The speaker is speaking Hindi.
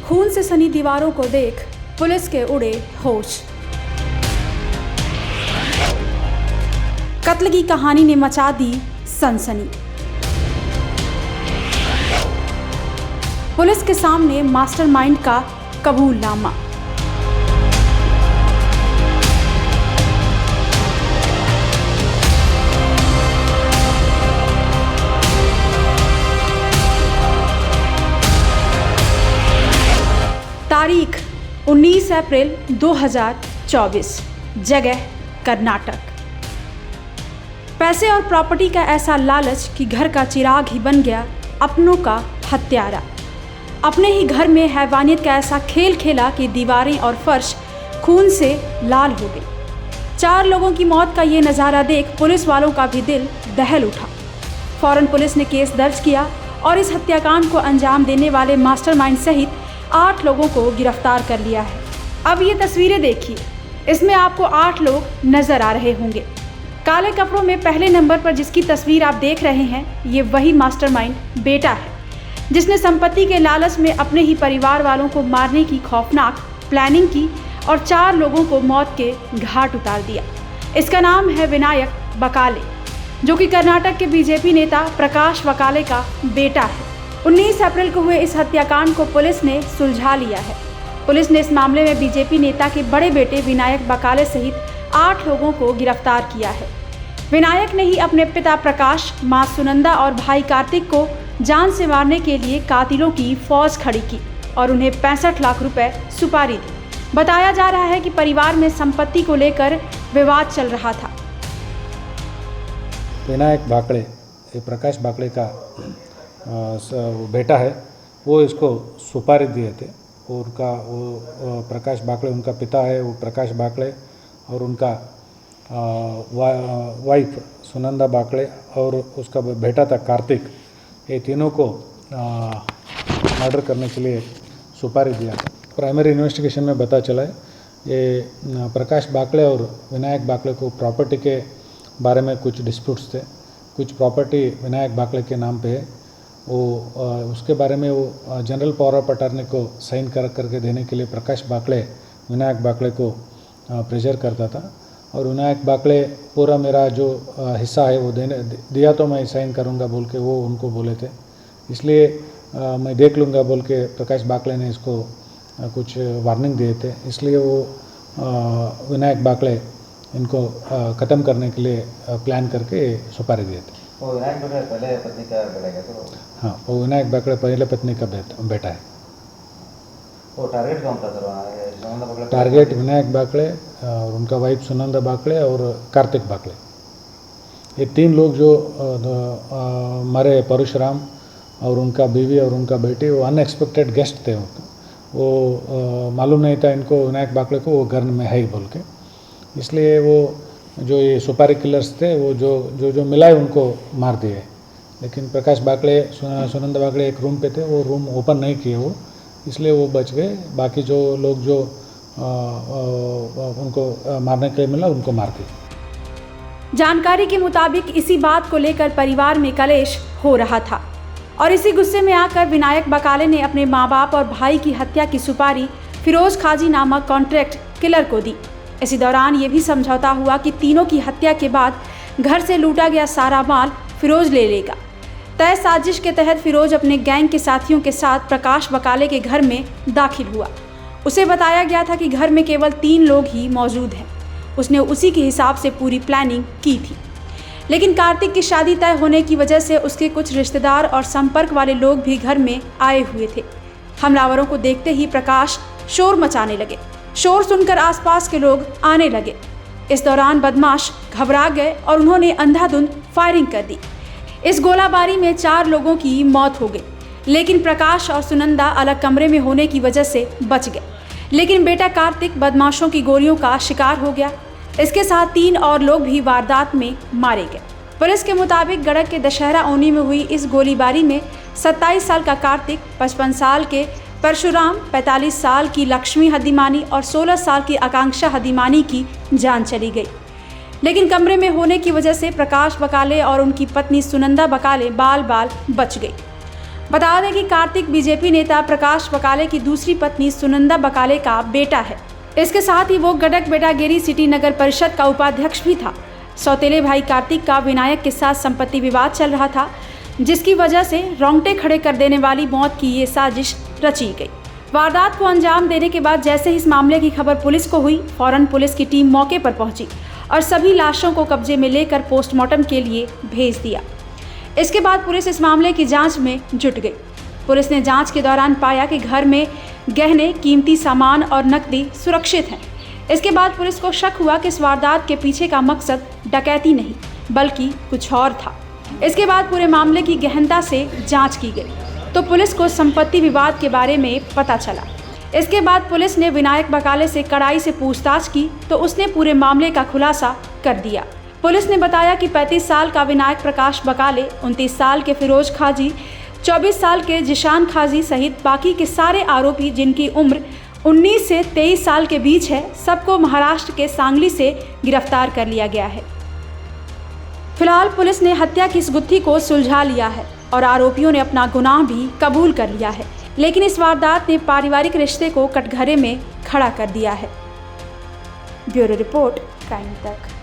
खून से सनी दीवारों को देख पुलिस के उड़े होश। कत्ल की कहानी ने मचा दी सनसनी। पुलिस के सामने मास्टरमाइंड का कबूलनामा। तारीख 19 अप्रैल 2024। जगह कर्नाटक। पैसे और प्रॉपर्टी का ऐसा लालच कि घर का चिराग ही बन गया अपनों का हत्यारा। अपने ही घर में हैवानियत का ऐसा खेल खेला कि दीवारें और फर्श खून से लाल हो गई। 4 लोगों की मौत का ये नज़ारा देख पुलिस वालों का भी दिल दहल उठा। फौरन पुलिस ने केस दर्ज किया और इस हत्याकांड को अंजाम देने वाले मास्टरमाइंड सहित 8 लोगों को गिरफ्तार कर लिया है। अब ये तस्वीरें देखिए, इसमें आपको 8 लोग नजर आ रहे होंगे। काले कपड़ों में पहले नंबर पर जिसकी तस्वीर आप देख रहे हैं, ये वही मास्टरमाइंड बेटा है जिसने संपत्ति के लालच में अपने ही परिवार वालों को मारने की खौफनाक प्लानिंग की और 4 लोगों को मौत के घाट उतार दिया। इसका नाम है विनायक बकाले, जो कि कर्नाटक के बीजेपी नेता प्रकाश बकाले का बेटा है। 19 अप्रैल को हुए इस हत्याकांड को पुलिस ने सुलझा लिया है। पुलिस ने इस मामले में बीजेपी नेता के बड़े बेटे विनायक बकाले सहित 8 लोगों को गिरफ्तार किया है। विनायक ने ही अपने पिता प्रकाश, मां सुनंदा और भाई कार्तिक को जान से मारने के लिए कातिलों की फौज खड़ी की और उन्हें 65 लाख रुपए सुपारी दी। बताया जा रहा है कि परिवार में संपत्ति को लेकर विवाद चल रहा था। विनायक बाकड़े, ये प्रकाश बाकड़े का बेटा है, वो इसको सुपारी दिए थे। वो प्रकाश बाकड़े उनका पिता है, वो प्रकाश बाकड़े और उनका वाइफ सुनंदा बाकड़े और उसका बेटा था कार्तिक, ये तीनों को मर्डर करने के लिए सुपारी दिया। प्राइमरी इन्वेस्टिगेशन में पता चला है ये प्रकाश बाकड़े और विनायक बाकड़े को प्रॉपर्टी के बारे में कुछ डिस्प्यूट्स थे। कुछ प्रॉपर्टी विनायक बाकड़े के नाम पे है, वो उसके बारे में वो जनरल पावर ऑफ अटॉर्नी को साइन करके देने के लिए प्रकाश बाकड़े विनायक बाकड़े को प्रेशर करता था और विनायक बाकड़े पूरा मेरा जो हिस्सा है वो दिया तो मैं साइन करूँगा बोल के वो उनको बोले थे, इसलिए मैं देख लूँगा बोल के प्रकाश बाकड़े ने इसको कुछ वार्निंग दिए थे, इसलिए वो विनायक बाकड़े इनको ख़त्म करने के लिए प्लान करके सुपारी दिए थे। वो विनायक बाकड़े पहले पत्नी का बेटा क्या था? हाँ, वो विनायक बाकड़े पहले पत्नी का बेटा है। वो टारगेट कौन था सर? टारगेट विनायक बाकड़े और उनका वाइफ सुनंदा बाकड़े और कार्तिक बाकड़े, ये 3 लोग जो मरे परशुराम और उनका बीवी और उनका बेटी, वो अनएक्सपेक्टेड गेस्ट थे। वो मालूम नहीं था इनको विनायक बाकड़े को वो घर में है ही बोल के, इसलिए वो जो ये सुपारी किलर्स थे वो जो मिलाए उनको मार दिए। लेकिन प्रकाश बाकड़े सुनंदा बाकड़े एक रूम पे थे, वो रूम ओपन नहीं किए वो, इसलिए वो बच गए। बाकी जो लोग जो उनको मारने के लिए मिला उनको मार दिया। जानकारी के मुताबिक इसी बात को लेकर परिवार में कलेश हो रहा था और इसी गुस्से में आकर विनायक बकाले ने अपने माँ बाप और भाई की हत्या की सुपारी फिरोज खाजी नामक कॉन्ट्रैक्ट किलर को दी। इसी दौरान ये भी समझौता हुआ कि तीनों की हत्या के बाद घर से लूटा गया सारा माल फिरोज ले लेगा। तय साजिश के तहत फिरोज अपने गैंग के साथियों के साथ प्रकाश बकाले के घर में दाखिल हुआ। उसे बताया गया था कि घर में केवल 3 लोग ही मौजूद हैं। उसने उसी के हिसाब से पूरी प्लानिंग की थी, लेकिन कार्तिक की शादी तय होने की वजह से उसके कुछ रिश्तेदार और संपर्क वाले लोग भी घर में आए हुए थे। हमलावरों को देखते ही प्रकाश शोर मचाने लगे। शोर सुनकर आसपास के लोग आने लगे। इस दौरान बदमाश घबरा गए और उन्होंने अंधाधुंध फायरिंग कर दी। इस गोलाबारी में 4 लोगों की मौत हो गई, लेकिन प्रकाश और सुनंदा अलग कमरे में होने की वजह से बच गए। लेकिन बेटा कार्तिक बदमाशों की गोलियों का शिकार हो गया। इसके साथ 3 और लोग भी वारदात में मारे गए। पुलिस के मुताबिक गड़क के दशहरा ओनी में हुई इस गोलीबारी में 27 साल का कार्तिक, 55 साल के परशुराम, 45 साल की लक्ष्मी हदीमानी और 16 साल की आकांक्षा हदीमानी की जान चली गई। लेकिन कमरे में होने की वजह से प्रकाश बकाले और उनकी पत्नी सुनंदा बकाले बाल बाल बच गई। बता दें कि कार्तिक बीजेपी नेता प्रकाश बकाले की दूसरी पत्नी सुनंदा बकाले का बेटा है। इसके साथ ही वो गडक बेटागेरी सिटी नगर परिषद का उपाध्यक्ष भी था। सौतेले भाई कार्तिक का विनायक के साथ संपत्ति विवाद चल रहा था, जिसकी वजह से रोंगटे खड़े कर देने वाली मौत की ये साजिश रची गई। वारदात को अंजाम देने के बाद जैसे ही इस मामले की खबर पुलिस को हुई, फौरन पुलिस की टीम मौके पर पहुंची और सभी लाशों को कब्जे में लेकर पोस्टमार्टम के लिए भेज दिया। इसके बाद पुलिस इस मामले की जांच में जुट गई। पुलिस ने जांच के दौरान पाया कि घर में गहने, कीमती सामान और नकदी सुरक्षित हैं। इसके बाद पुलिस को शक हुआ कि इस वारदात के पीछे का मकसद डकैती नहीं बल्कि कुछ और था। इसके बाद पूरे मामले की गहनता से जांच की गई तो पुलिस को संपत्ति विवाद के बारे में पता चला। इसके बाद पुलिस ने विनायक बकाले से कड़ाई से पूछताछ की तो उसने पूरे मामले का खुलासा कर दिया। पुलिस ने बताया कि 35 साल का विनायक प्रकाश बकाले, 29 साल के फिरोज खाजी, 24 साल के जिशान खाजी सहित बाकी के सारे आरोपी जिनकी उम्र 19 से 23 साल के बीच है, सबको महाराष्ट्र के सांगली से गिरफ्तार कर लिया गया है। फिलहाल पुलिस ने हत्या की इस गुत्थी को सुलझा लिया है और आरोपियों ने अपना गुनाह भी कबूल कर लिया है, लेकिन इस वारदात ने पारिवारिक रिश्ते को कटघरे में खड़ा कर दिया है। ब्यूरो रिपोर्ट, क्राइम तक।